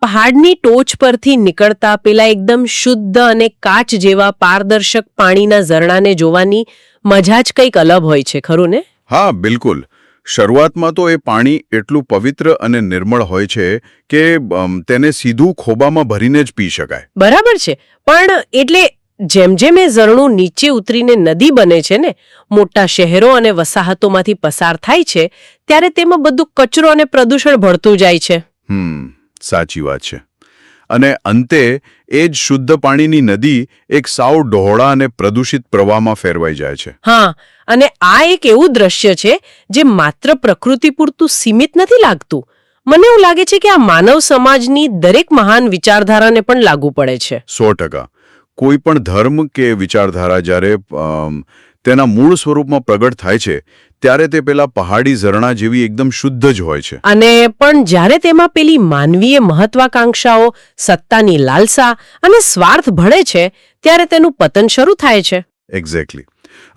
પહાડની ટોચ પરથી નીકળતા પેલા એકદમ શુદ્ધ અને કાચ જેવા પારદર્શક પાણીના ઝરણાને જોવાની મજા જ કંઈક અલગ હોય છે, ખરું ને? હા, બિલકુલ. શરૂઆતમાં તો એ પાણી એટલું પવિત્ર અને નિર્મળ હોય છે કે તેને સીધું ખોબામાં ભરીને જ પી શકાય. બરાબર છે, પણ એટલે જેમ જેમ એ ઝરણું નીચે ઉતરીને નદી બને છે ને, મોટા શહેરો અને વસાહતોમાંથી પસાર થાય છે, ત્યારે તેમાં બધું કચરો અને પ્રદૂષણ ભળતું જાય છે. સાચી વાત છે. અને અંતે એ જ શુદ્ધ પાણીની નદી એક સાવ ડહોળા અને પ્રદૂષિત પ્રવાહમાં ફેરવાઈ જાય છે. હા, અને આ એક એવું દ્રશ્ય છે જે માત્ર પ્રકૃતિ પૂરતું સીમિત નથી લાગતું. મને એવું લાગે છે કે આ માનવ સમાજની દરેક મહાન વિચારધારાને પણ લાગુ પડે છે. 100%. કોઈ પણ ધર્મ કે વિચારધારા જ્યારે તેના મૂળ સ્વરૂપમાં પ્રગટ થાય છે ત્યારે તે પેલા પહાડી ઝરણા જેવી એકદમ શુદ્ધ જ હોય છે. અને પણ જ્યારે તેમાં પેલી માનવીય મહત્વાકાંક્ષાઓ, સત્તાની લાલસા અને સ્વાર્થ ભળે છે ત્યારે તેનું પતન શરૂ થાય છે. એક્ઝેક્ટલી.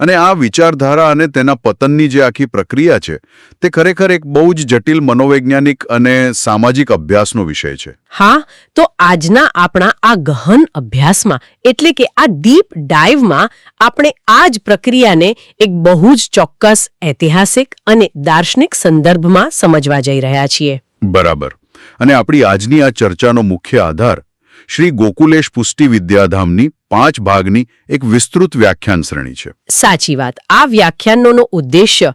અને આ વિચારધારા અને તેના પતનની જે આખી પ્રક્રિયા છે તે ખરેખર એક બહુ જ જટિલ મનોવૈજ્ઞાનિક અને સામાજિક અભ્યાસનો વિષય છે. હા, તો આજના આપણા આ ગહન અભ્યાસમાં એટલે કે આ ડીપ ડાઇવમાં આપણે આ જ પ્રક્રિયાને એક બહુ જ ચોક્કસ ઐતિહાસિક અને દાર્શનિક સંદર્ભમાં સમજવા જઈ રહ્યા છીએ. બરાબર. અને આપણી આજની આ ચર્ચાનો મુખ્ય આધાર શ્રી ગોકુલેશ પુષ્ટિ વિદ્યાધામની 5 ભાગની એક વિસ્તૃત વ્યાખ્યાન શ્રેણી છે. સાચી વાત. આ વ્યાખ્યાનનો ઉદ્દેશ્ય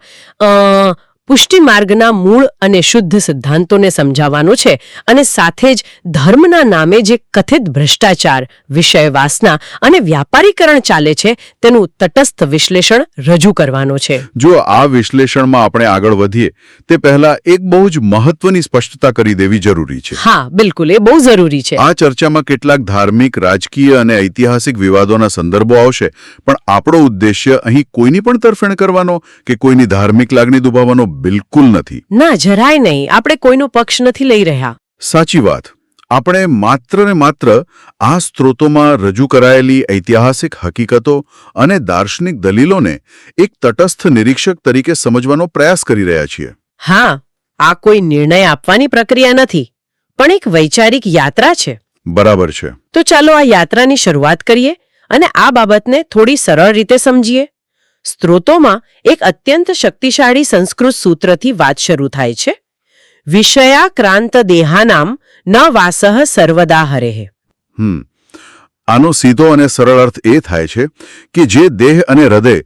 પુષ્ટિ માર્ગના મૂળ અને શુદ્ધ સિદ્ધાંતોને સમજાવવાનો છે અને સાથે જ ધર્મના નામે જે કથિત ભ્રષ્ટાચાર, વિષય વાસના અને વ્યાપારીકરણ ચાલે છે તેનું તટસ્થ વિશ્લેષણ રજૂ કરવાનો છે. જો આ વિશ્લેષણમાં આપણે આગળ વધીએ તે પહેલા એક બહુ જ મહત્વની સ્પષ્ટતા કરી દેવી જરૂરી છે. હા, બિલકુલ, એ બહુ જરૂરી છે. આ ચર્ચામાં કેટલાક ધાર્મિક, રાજકીય અને ઐતિહાસિક વિવાદોના સંદર્ભો આવશે, પણ આપણો ઉદ્દેશ્ય અહીં કોઈની પણ તરફેણ કરવાનો કે કોઈની ધાર્મિક લાગણી દુભાવવાનો બિલકુલ નથી. ના, જરાય નહીં. આપણે કોઈનો પક્ષ નથી લઈ રહ્યા. સાચી વાત. આપણે માત્ર ને માત્ર આ સ્ત્રોતોમાં રજૂ કરાયેલી ઐતિહાસિક હકીકતો અને દાર્શનિક દલીલોને એક તટસ્થ નિરીક્ષક તરીકે સમજવાનો પ્રયાસ કરી રહ્યા છીએ. હા, આ કોઈ નિર્ણય આપવાની પ્રક્રિયા નથી, પણ એક વૈચારિક યાત્રા છે. બરાબર છે. તો ચાલો આ યાત્રાની શરૂઆત કરીએ અને આ બાબતને થોડી સરળ રીતે સમજીએ. સ્ત્રોતોમાં એક અત્યંત શક્તિશાળી સંસ્કૃત સૂત્રથી વાત શરૂ થાય છે. વિષયાક્રાંત દેહાનામ ન વાસઃ સર્વદા હરેઃ. આનો સીધો અને સરળ અર્થ એ થાય છે કે જે દેહ અને હૃદય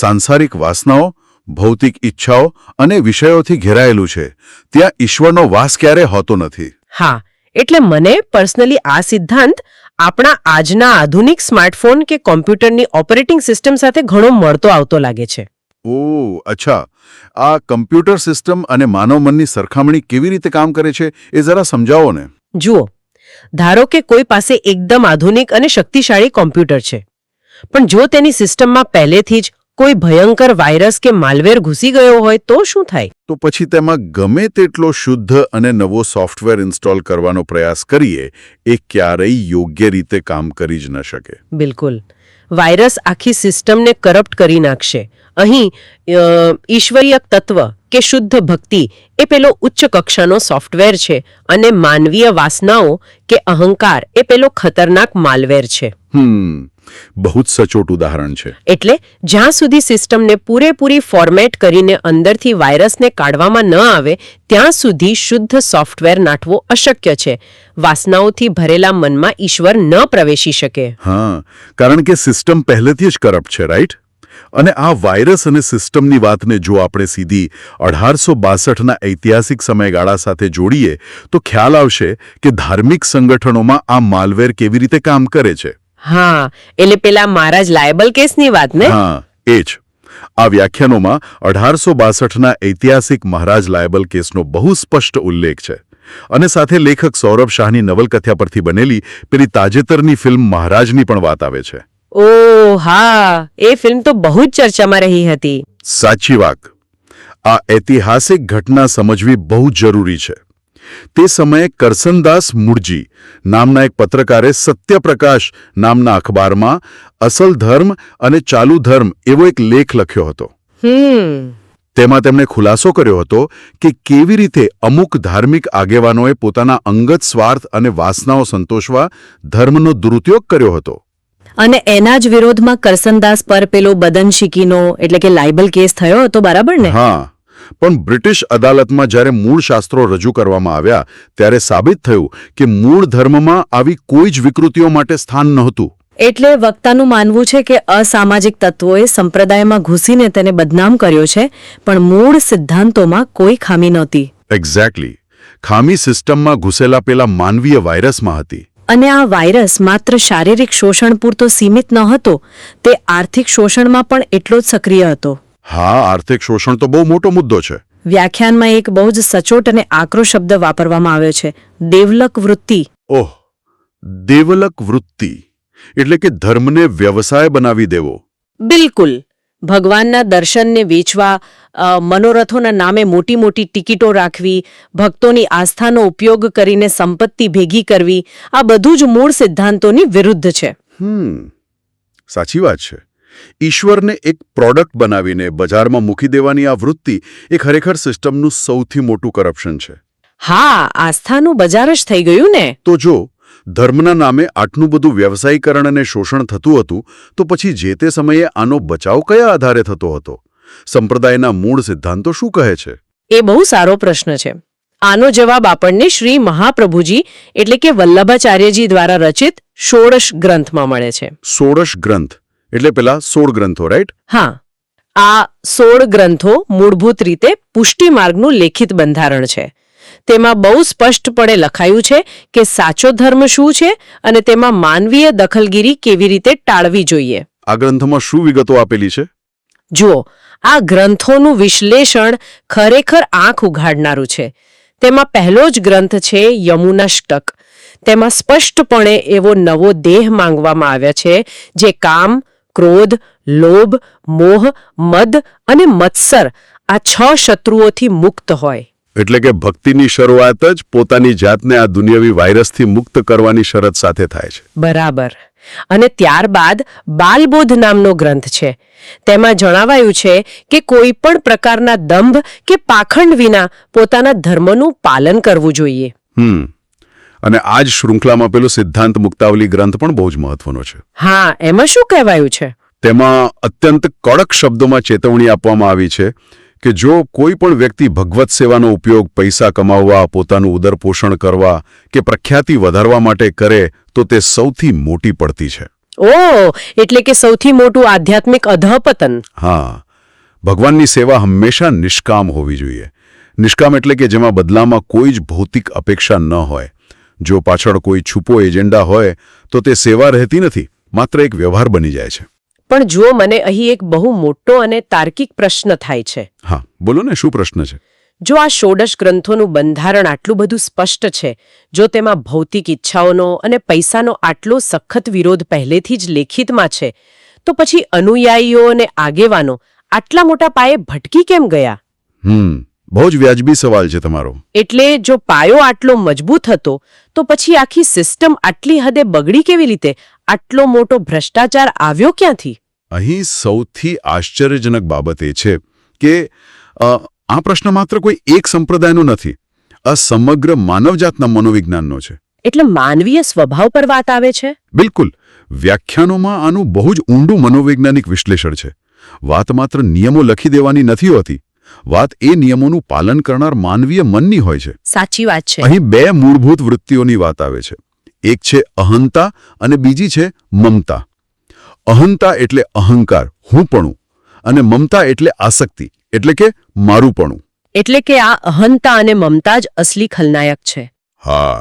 સાંસારિક વાસનાઓ, ભૌતિક ઈચ્છાઓ અને વિષયોથી ઘેરાયેલું છે ત્યાં ઈશ્વરનો વાસ ક્યારે હોતો નથી. હા, એટલે મને પર્સનલી આ સિદ્ધાંત આપણા આજના આધુનિક સ્માર્ટફોન કે કોમ્પ્યુટરની ઓપરેટિંગ સિસ્ટમ સાથે ઘણો મળતો આવતો લાગે છે. ઓહ, અચ્છા. આ કમ્પ્યુટર સિસ્ટમ અને માનવ મનની સરખામણી કેવી રીતે કામ કરે છે એ જરા સમજાવો ને. જુઓ, ધારો કે કોઈ પાસે એકદમ આધુનિક અને શક્તિશાળી કોમ્પ્યુટર છે, પણ જો તેની સિસ્ટમમાં પહેલેથી જ કોઈ ભયંકર વાયરસ કે માલવેર ઘૂસી ગયો હોય તો શું થાય? તો પછી તેમાં ગમે તેટલો શુદ્ધ અને નવો સોફ્ટવેર ઇન્સ્ટોલ કરવાનો પ્રયાસ કરીએ એ ક્યારેય યોગ્ય રીતે કામ કરી જ ન શકે. બિલકુલ. વાયરસ આખી સિસ્ટમને કરપ્ટ કરી નાખશે. અહીં ઈશ્વરીય તત્વ કે શુદ્ધ ભક્તિ એ પેલો ઉચ્ચ કક્ષાનો સોફ્ટવેર છે અને માનવીય વાસનાઓ કે અહંકાર એ પેલો ખતરનાક માલવેર છે. બહુ જ સચોટ ઉદાહરણ છે. એટલે જ્યાં સુધી સિસ્ટમને પૂરેપૂરી ફોર્મેટ કરીને અંદરથી વાયરસને કાઢવામાં ન આવે ત્યાં સુધી શુદ્ધ સોફ્ટવેર નાખવો અશક્ય છે. વાસનાઓથી ભરેલા મનમાં ઈશ્વર ન પ્રવેશી શકે. હા, કારણ કે સિસ્ટમ પહેલેથી જ કરપ્ટ છે, રાઈટ? અને આ વાયરસ અને સિસ્ટમની વાતને જો આપણે સીધી 1862ના ઐતિહાસિક સમયગાળા સાથે જોડીએ તો ખ્યાલ આવશે કે ધાર્મિક સંગઠનોમાં આ માલવેર કેવી રીતે કામ કરે છે. હા, એટલે પેલા મહારાજ લાયબલ કેસની વાત ને? હા, એ જ. આ વ્યાખ્યાનોમાં 1862ના ઐતિહાસિક મહારાજ લાયબલ કેસનો બહુ સ્પષ્ટ ઉલ્લેખ છે અને સાથે લેખક સૌરભ શાહની નવલકથા પરથી બનેલી પેલી તાજેતરની ફિલ્મ મહારાજની પણ વાત આવે છે. ઓહ હા, એ ફિલ્મ તો બહુ જ ચર્ચામાં રહી હતી. સાચી વાત. આ ઐતિહાસિક ઘટના સમજવી બહુ જરૂરી છે. તે સમયે કરસનદાસ મુળજી નામના એક પત્રકારે સત્યપ્રકાશ નામના અખબારમાં અસલ ધર્મ અને ચાલુ ધર્મ એવો એક લેખ લખ્યો હતો. તેમાં તેમણે ખુલાસો કર્યો હતો કે કેવી રીતે અમુક ધાર્મિક આગેવાનોએ પોતાના અંગત સ્વાર્થ અને વાસનાઓ સંતોષવા ધર્મનો દુરુપયોગ કર્યો હતો. અને એના જ વિરોધમાં કરસનદાસ પર પેલો બદનશીકીનો એટલે કે લાઇબલ કેસ થયો હતો, બરાબર ને? હા, પણ બ્રિટિશ અદાલતમાં જ્યારે મૂળ શાસ્ત્રો રજૂ કરવામાં આવ્યા ત્યારે સાબિત થયું કે મૂળ ધર્મમાં આવી કોઈ જ વિકૃતિઓ માટે સ્થાન નહોતું. એટલે વક્તાનું માનવું છે કે અસામાજિક તત્વોએ સંપ્રદાયમાં ઘૂસીને તેને બદનામ કર્યો છે, પણ મૂળ સિદ્ધાંતોમાં કોઈ ખામી નહોતી. એક્ઝેક્ટલી. ખામી સિસ્ટમમાં ઘૂસેલા પેલા માનવીય વાયરસમાં હતી. અને આ વાયરસ માત્ર શારીરિક શોષણ પૂરતો સીમિત ન હતો, તે આર્થિક શોષણમાં પણ એટલો જ સક્રિય હતો. હા, આર્થિક શોષણ તો બહુ મોટો મુદ્દો છે. વ્યાખ્યાનમાં એક બહુ જ સચોટ અને આકરો શબ્દ વાપરવામાં આવ્યો છે, દેવલક વૃત્તિ. ઓહ, દેવલક વૃત્તિ એટલે કે ધર્મને વ્યવસાય બનાવી દેવો. બિલકુલ. ભગવાનના દર્શનને વેચવા, મનોરથોના નામે મોટી મોટી ટિકિટો રાખવી, ભક્તોની આસ્થાનો ઉપયોગ કરીને સંપત્તિ ભેગી કરવી, આ બધું જ મૂળ સિદ્ધાંતોની વિરુદ્ધ છે. સાચી વાત છે. ઈશ્વરને એક પ્રોડક્ટ બનાવીને બજારમાં મૂકી દેવાની આ વૃત્તિ એ ખરેખર સિસ્ટમનું સૌથી મોટું કરપ્શન છે. હા, આસ્થાનું બજાર જ થઈ ગયું ને. તો જો ધર્મના નામે આટલું બધું વ્યવસાયીકરણ અને શોષણ થતું હતું, તો પછી જે તે સમયે આનો બચાવ કયા આધારે થતો હતો? સંપ્રદાયના મૂળ સિદ્ધાંતો શું કહે છે? એ બહુ સારો પ્રશ્ન છે. આનો જવાબ આપણને શ્રી મહાપ્રભુજી એટલે કે વલ્લભાચાર્યજી દ્વારા રચિત ષોડશ ગ્રંથમાં મળે છે. ષોડશ ગ્રંથ એટલે પેલા 16 ગ્રંથો, રાઈટ? હા, આ 16 ગ્રંથો મૂળભૂત રીતે પુષ્ટિ માર્ગનું લેખિત બંધારણ છે. તેમાં બહુ સ્પષ્ટપણે લખાયું છે કે સાચો ધર્મ શું છે અને તેમાં માનવીય દખલગીરી કેવી રીતે ટાળવી જોઈએ. આ ગ્રંથમાં શું વિગતો આપેલી છે? જુઓ, આ ગ્રંથોનું વિશ્લેષણ ખરેખર આંખ ઉઘાડનારું છે. તેમાં પહેલો જ ગ્રંથ છે યમુનાષ્ટક. તેમાં સ્પષ્ટપણે એવો નવો દેહ માંગવામાં આવ્યા છે જે કામ, ક્રોધ, લોભ, મોહ, મદ અને મત્સર આ 6 શત્રુઓથી મુક્ત હોય. એટલે કે ભક્તિની શરૂઆત જ પોતાની જાતને આ દુનિયાવી વાયરસથી મુક્ત કરવાની શરત સાથે થાય છે. બરાબર. અને ત્યારબાદ બાલબોધ નામનો ગ્રંથ છે. તેમાં જણાવાયું છે કે કોઈ પણ પ્રકારના દંભ કે પાખંડ વિના પોતાના ધર્મનું પાલન કરવું જોઈએ. અને આ જ શૃંખલામાં પેલો સિદ્ધાંત મુક્તાવલી ગ્રંથ પણ બહુ જ મહત્વનો છે. હા, એમાં શું કહેવાયું છે? તેમાં અત્યંત કડક શબ્દોમાં ચેતવણી આપવામાં આવી છે કે જો કોઈ પણ વ્યક્તિ ભગવત સેવાનો ઉપયોગ પૈસા કમાવવા, પોતાનું ઉદરપોષણ કરવા કે પ્રખ્યાતિ વધારવા માટે કરે તો તે સૌથી મોટી પડતી છે. ઓહ, એટલે કે સૌથી મોટું આધ્યાત્મિક અધઃપતન. હા, ભગવાનની સેવા હંમેશા નિષ્કામ હોવી જોઈએ. નિષ્કામ એટલે કે જેમાં બદલામાં કોઈ જ ભૌતિક અપેક્ષા ન હોય. જો પાછળ કોઈ છુપો એજન્ડા હોય તો તે સેવા રહેતી નથી, માત્ર એક વ્યવહાર બની જાય છે. પણ જુઓ, મને અહીં એક બહુ મોટો અને તાર્કિક પ્રશ્ન થાય છે. હા, બોલો ને, શું પ્રશ્ન છે? જો આ ષોડશ ગ્રંથોનું બંધારણ આટલું બધું સ્પષ્ટ છે, જો તેમાં ભૌતિક ઈચ્છાઓનો અને પૈસાનો આટલો સખત વિરોધ પહેલેથી જ લેખિતમાં છે, તો પછી અનુયાયીઓ અને આગેવાનો આટલા મોટા પાયે ભટકી કેમ ગયા? બહુ જ વ્યાજબી સવાલ છે તમારો. એટલે જો પાયો આટલો મજબૂત હતો તો પછી આખી સિસ્ટમ આટલી હદે બગડી કેવી રીતે? આટલો મોટો ભ્રષ્ટાચાર આવ્યો ક્યાંથી? અહીં સૌથી આશ્ચર્યજનક બાબત એ છે કે આ પ્રશ્ન માત્ર કોઈ એક સંપ્રદાયનો નથી, આ સમગ્ર માનવજાતના મનોવિજ્ઞાનનો છે. એટલે માનવીય સ્વભાવ પર વાત આવે છે? બિલકુલ. વ્યાખ્યાનોમાં આનું બહુ જ ઊંડું મનોવૈજ્ઞાનિક વિશ્લેષણ છે. વાત માત્ર નિયમો લખી દેવાની નથી હોતી, વાત એ નિયમોનું પાલન કરનાર માનવીય મનની હોય છે. સાચી વાત છે. અહીં 2 મૂળભૂત વૃત્તિઓની વાત આવે છે. એક છે અહંતા અને બીજી છે મમતા. અહંતા એટલે અહંકાર, હુંપણું, અને મમતા એટલે આસક્તિ એટલે કે મારુંપણું. એટલે કે આ અહંતા અને મમતા જ અસલી ખલનાયક છે. હા,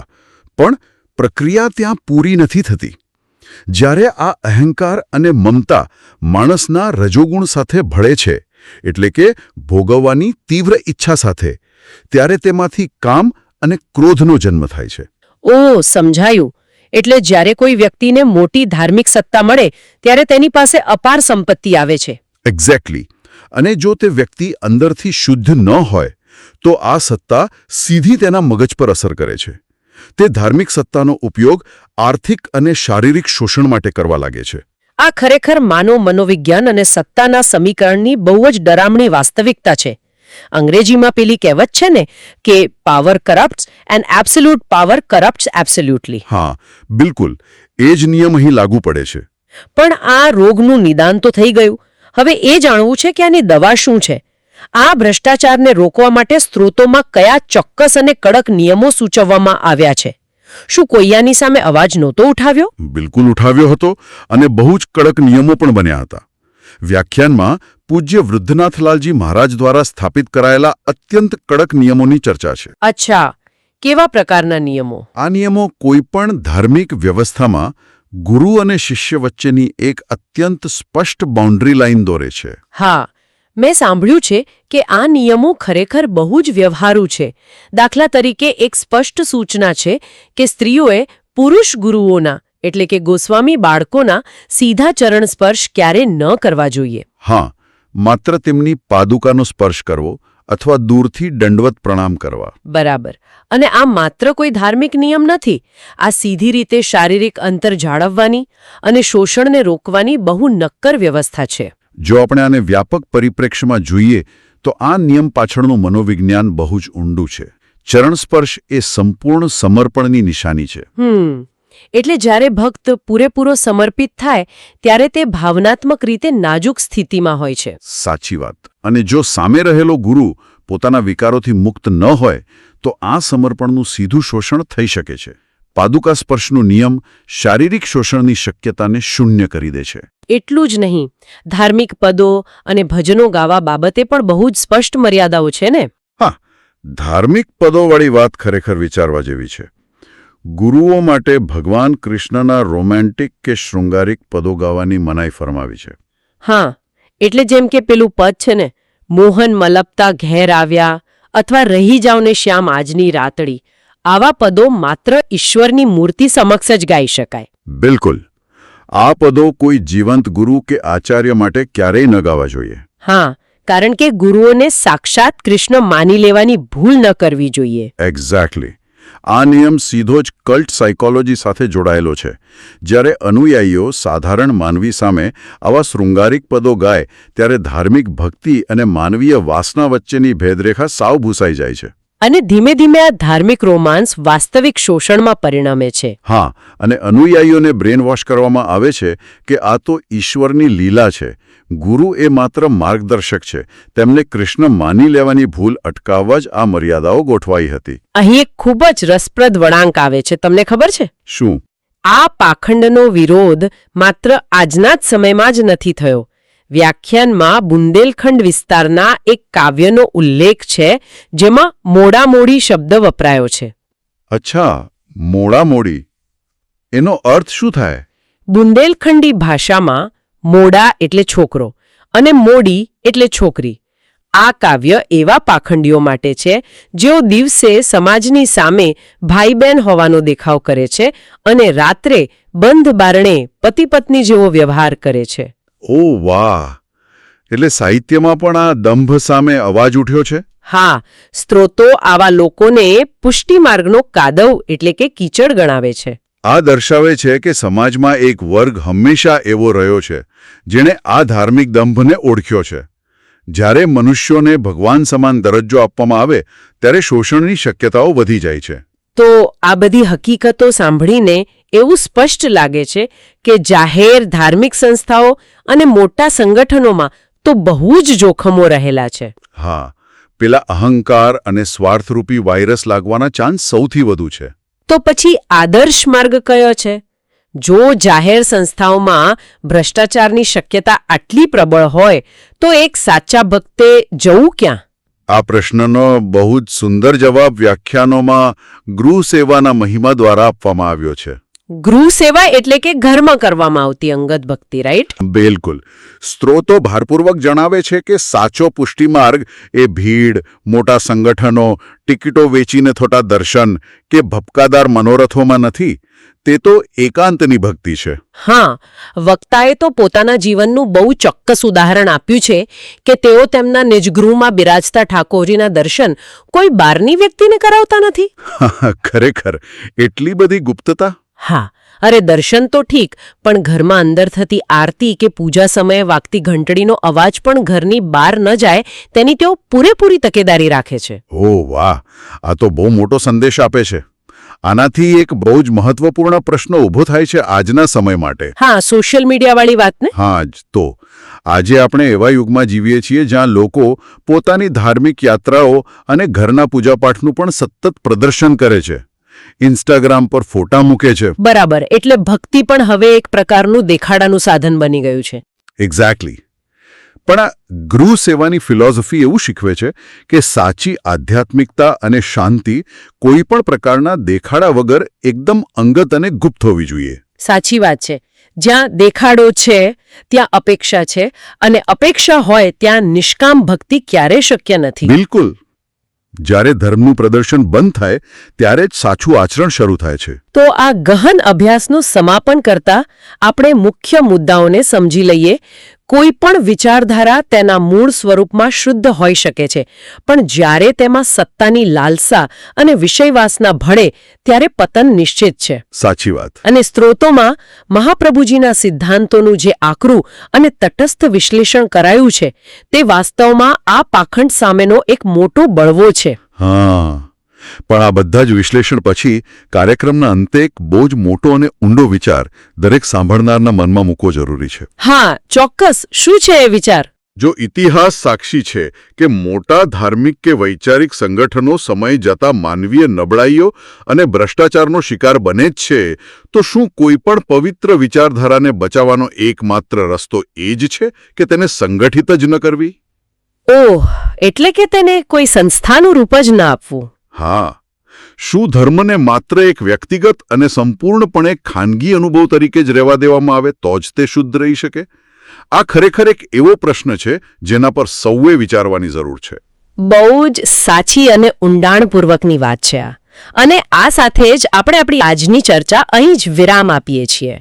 પણ પ્રક્રિયા ત્યાં પૂરી નથી થતી. જ્યારે આ અહંકાર અને મમતા માણસના રજોગુણ સાથે ભળે છે, એટલે કે ભોગવવાની તીવ્ર ઈચ્છા સાથે, ત્યારે તેમાંથી કામ અને ક્રોધનો જન્મ થાય છે. ઓહ, સમજાયું. એટલે જ્યારે કોઈ વ્યક્તિને મોટી ધાર્મિક સત્તા મળે ત્યારે તેની પાસે અપાર સંપત્તિ આવે છે. એક્ઝેક્ટલી. અને જો તે વ્યક્તિ અંદરથી શુદ્ધ ન હોય તો આ સત્તા સીધી તેના મગજ પર અસર કરે છે. તે ધાર્મિક સત્તાનો ઉપયોગ આર્થિક અને શારીરિક શોષણ માટે કરવા લાગે છે. આ ખરેખર માનવ મનોવિજ્ઞાન અને સત્તાના સમીકરણની બહુ જ ડરામણી વાસ્તવિકતા છે. અંગ્રેજીમાં પેલી કહેવત છે ને કે power corrupts and absolute power corrupts absolutely. હા, બિલકુલ એ જ નિયમ અહીં લાગુ પડે છે. પણ આ રોગનું નિદાન તો થઈ ગયું. હવે એ જાણવું છે કે આની દવા શું છે. આ ભ્રષ્ટાચારને રોકવા માટે સ્ત્રોતોમાં કયા ચોક્કસ અને કડક નિયમો સૂચવવામાં આવ્યા છે? શું કોઈ આની સામે અવાજ નહોતો ઉઠાવ્યો? બિલકુલ ઉઠાવ્યો હતો, અને બહુ જ કડક નિયમો પણ બન્યા હતા. વ્યાખ્યાનમાં પૂજ્ય વૃદ્ધનાથલાલજી મહારાજ દ્વારા સ્થાપિત કરાયેલા અત્યંત કડક નિયમોની ચર્ચા છે. અચ્છા, કેવા પ્રકારના નિયમો? આ નિયમો કોઈપણ ધાર્મિક વ્યવસ્થામાં ગુરુ અને શિષ્ય વચ્ચેની એક અત્યંત સ્પષ્ટ બાઉન્ડ્રી લાઇન દોરે છે. હા, મેં સાંભળ્યું છે કે આ નિયમો ખરેખર બહુ જ વ્યવહારુ છે. દાખલા તરીકે એક સ્પષ્ટ સૂચના છે કે સ્ત્રીઓએ પુરુષ ગુરુઓના એટલે કે ગોસ્વામી બાળકોના સીધા ચરણ સ્પર્શ ક્યારે ન કરવા જોઈએ. હા, માત્ર તેમની પાદુકાનો સ્પર્શ કરવો અથવા દૂરથી દંડવત પ્રણામ કરવા. બરાબર. અને આ માત્ર કોઈ ધાર્મિક નિયમ નથી. આ સીધી રીતે શારીરિક અંતર જાળવવાની અને શોષણને રોકવાની બહુ નક્કર વ્યવસ્થા છે. જો આપણે આને વ્યાપક પરિપ્રેક્ષ્યમાં જોઈએ તો આ નિયમ પાછળનું મનોવિજ્ઞાન બહુ જ ઊંડું છે. ચરણસ્પર્શ એ સંપૂર્ણ સમર્પણની નિશાની છે. એટલે જ્યારે ભક્ત પૂરેપૂરો સમર્પિત થાય ત્યારે તે ભાવનાત્મક રીતે નાજુક સ્થિતિમાં હોય છે. સાચી વાત. અને જો સામે રહેલો ગુરુ પોતાના વિકારોથી મુક્ત ન હોય તો આ સમર્પણનું સીધું શોષણ થઈ શકે છે. પાદુકા સ્પર્શનો નિયમ શારીરિક શોષણની શક્યતાને શૂન્ય કરી દે છે. એટલું જ નહીં, ધાર્મિક પદો અને ભજનો ગાવા બાબતે પણ બહુ જ સ્પષ્ટ મર્યાદાઓ છે ને? હા, ધાર્મિક પદોવાળી વાત ખરેખર વિચારવા જેવી છે. ગુરુઓ માટે ભગવાન કૃષ્ણના રોમેન્ટિક કે શૃંગારિક પદો ગાવાની મનાઈ ફરમાવી છે. હા, એટલે જેમ કે પેલું પદ છે ને, મોહન મલપતા ઘેર આવ્યા અથવા રહી જાવ ને શ્યામ આજની રાતડી, આવા પદો માત્ર ઈશ્વરની મૂર્તિ સમક્ષ જ ગાઈ શકાય. બિલકુલ. આ પદો કોઈ જીવંત ગુરુ કે આચાર્ય માટે ક્યારેય ન ગાવા જોઈએ. હા, કારણ કે ગુરુઓને સાક્ષાત કૃષ્ણ માની લેવાની ભૂલ ન કરવી જોઈએ. એક્ઝેક્ટલી. આ નિયમ સીધો જ કલ્ટ સાયકોલોજી સાથે જોડાયેલો છે. જ્યારે અનુયાયીઓ સાધારણ માનવી સામે આવા શૃંગારિક પદો ગાય ત્યારે ધાર્મિક ભક્તિ અને માનવીય વાસના વચ્ચેની ભેદરેખા સાવ ભૂસાઈ જાય છે. અને ધીમે ધીમે આ ધાર્મિક રોમાન્સ વાસ્તવિક શોષણમાં પરિણમે છે. હા, અને અનુયાયીઓને બ્રેન વોશ કરવામાં આવે છે કે આ તો ઈશ્વરની લીલા છે. ગુરુ એ માત્ર માર્ગદર્શક છે. તેમને કૃષ્ણ માની લેવાની ભૂલ અટકાવવા જ આ મર્યાદાઓ ગોઠવાઈ હતી. અહીં એક ખૂબ જ રસપ્રદ વળાંક આવે છે. તમને ખબર છે? શું? આ પાખંડનો વિરોધ માત્ર આજના જ સમયમાં જ નથી થયો. વ્યાખ્યાનમાં બુંદેલખંડ વિસ્તારના એક કાવ્યનો ઉલ્લેખ છે જેમાં મોડામોડી શબ્દ વપરાયો છે. અચ્છા, મોડામોડી. એનો અર્થ શું થાય? બુંદેલખંડી ભાષામાં મોડા એટલે છોકરો અને મોડી એટલે છોકરી. આ કાવ્ય એવા પાખંડીઓ માટે છે જેઓ દિવસે સમાજની સામે ભાઈ બહેન હોવાનો દેખાવ કરે છે અને રાત્રે બંધ બારણે પતિ પત્ની જેવો વ્યવહાર કરે છે. ઓ વાહ! એટલે સાહિત્યમાં પણ આ દંભ સામે અવાજ ઉઠ્યો છે? હા, સ્ત્રોતો આવા લોકોને પુષ્ટિમાર્ગનો કાદવ એટલે કે કીચડ ગણાવે છે. આ દર્શાવે છે કે સમાજમાં એક વર્ગ હંમેશા એવો રહ્યો છે જેણે આ ધાર્મિક દંભને ઓળખ્યો છે. જ્યારે મનુષ્યોને ભગવાન સમાન દરજ્જો આપવામાં આવે ત્યારે શોષણની શક્યતાઓ વધી જાય છે. તો આ બધી હકીકતો સાંભળીને એવું સ્પષ્ટ લાગે છે કે જાહેર ધાર્મિક સંસ્થાઓ અને મોટા સંગઠનોમાં તો બહુ જ જોખમો રહેલા છે. હા, પેલા અહંકાર અને સ્વાર્થરૂપી વાયરસ લાગવાના ચાન્સ સૌથી વધુ છે. તો પછી આદર્શ માર્ગ કયો છે? જો જાહેર સંસ્થાઓમાં ભ્રષ્ટાચારની શક્યતા આટલી પ્રબળ હોય તો એક સાચા ભક્તે જવું ક્યાં? આ પ્રશ્નનો બહુ જ સુંદર જવાબ વ્યાખ્યાનોમાં ગૃહ સેવાના મહિમા દ્વારા આપવામાં આવ્યો છે. ગૃહ સેવા એટલે કે ઘરમાં કરવામાં આવતી અંગત ભક્તિ, રાઈટ? બિલકુલ. સ્ત્રોતો ભારપૂર્વક જણાવે છે કે સાચો પુષ્ટિમાર્ગ એ ભીડ, મોટા સંગઠનો, ટિકિટો વેચીને થતા દર્શન કે ભપકાદાર મનોરથોમાં નથી. તે તો એકાંતની ભક્તિ છે. હા, વક્તાએ તો પોતાના જીવનનું બહુ ચોક્કસ ઉદાહરણ આપ્યું છે કે તેઓ તેમના નિજગૃહમાં બિરાજતા ઠાકોરજીના દર્શન કોઈ બહારની વ્યક્તિને કરાવતા નથી. ખરેખર એટલી બધી ગુપ્તતા? હા, અરે દર્શન તો ઠીક, પણ ઘરમાં અંદર થતી આરતી કે પૂજા સમયે વાગતી ઘંટડીનો અવાજ પણ ઘરની બહાર ન જાય તેની તેઓ પૂરેપૂરી તકેદારી રાખે છે. ઓ વાહ, આ તો બહુ મોટો સંદેશ આપે છે. આનાથી એક બહુ જ મહત્વપૂર્ણ પ્રશ્ન ઊભો થાય છે આજના સમય માટે. હા, સોશિયલ મીડિયાવાળી વાત ને. હા જ તો. આજે આપણે એવા યુગમાં જીવીએ છીએ જ્યાં લોકો પોતાની ધાર્મિક યાત્રાઓ અને ઘરના પૂજાપાઠનું પણ સતત પ્રદર્શન કરે છે. ઇન્સ્ટાગ્રામ પર ફોટા મૂકે છે. બરાબર, એટલે ભક્તિ પણ હવે એક પ્રકારનું દેખાડાનું સાધન બની ગયું છે. એક્ઝેક્ટલી. પણ આ ગૃહ સેવાની ફિલોસોફી એવું શીખવે છે કે સાચી આધ્યાત્મિકતા અને શાંતિ કોઈ પણ પ્રકારના દેખાડા વગર એકદમ અંગત અને ગુપ્ત હોવી જોઈએ. સાચી વાત છે. જ્યાં દેખાડો છે ત્યાં અપેક્ષા છે, અને અપેક્ષા હોય ત્યાં નિષ્કામ ભક્તિ ક્યારેય શક્ય નથી. બિલકુલ. જ્યારે ધર્મનું પ્રદર્શન બંધ થાય ત્યારે જ સાચું આચરણ શરૂ થાય છે. તો આ ગહન અભ્યાસનું સમાપન કરતા આપણે મુખ્ય મુદ્દાઓને સમજી લઈએ. કોઈ પણ વિચારધારા તેના મૂળ સ્વરૂપમાં શુદ્ધ હોઈ શકે છે, પણ જ્યારે તેમાં સત્તાની લાલસા અને વિષયવાસના ભળે ત્યારે પતન નિશ્ચિત છે. સાચી વાત. અને સ્ત્રોતોમાં મહાપ્રભુજીના સિદ્ધાંતોનું જે આકરું અને તટસ્થ વિશ્લેષણ કરાયું છે તે વાસ્તવમાં આ પાખંડ સામેનો એક મોટો બળવો છે. હા, પણ આ બધા જ વિશ્લેષણ પછી કાર્યક્રમના અંતે એક બહુ જ મોટો અને ઊંડો વિચાર દરેક સાંભળનારના મનમાં મૂકવો જરૂરી છે. હા, ચોક્કસ. શું છે એ વિચાર? જો ઇતિહાસ સાક્ષી છે કે મોટા ધાર્મિક કે વૈચારિક સંગઠનો સમય જતા માનવીય નબળાઈઓ અને ભ્રષ્ટાચારનો શિકાર બને જ છે, તો શું કોઈ પણ પવિત્ર વિચારધારાને બચાવવાનો એકમાત્ર રસ્તો એ જ છે કે તેને સંગઠિત જ ન કરવી? ઓહ, એટલે કે તેને કોઈ સંસ્થાનું રૂપ જ ન આપવું. હા. શું ધર્મને માત્ર એક વ્યક્તિગત અને સંપૂર્ણપણે ખાનગી અનુભવ તરીકે જ રહેવા દેવામાં આવે તો જ તે શુદ્ધ રહી શકે? આ ખરેખર એક એવો પ્રશ્ન છે જેના પર સૌએ વિચારવાની જરૂર છે. બહુ જ સાચી અને ઊંડાણપૂર્વકની વાત છે આ. અને આ સાથે જ આપણે આપણી આજની ચર્ચા અહીં જ વિરામ આપીએ છીએ.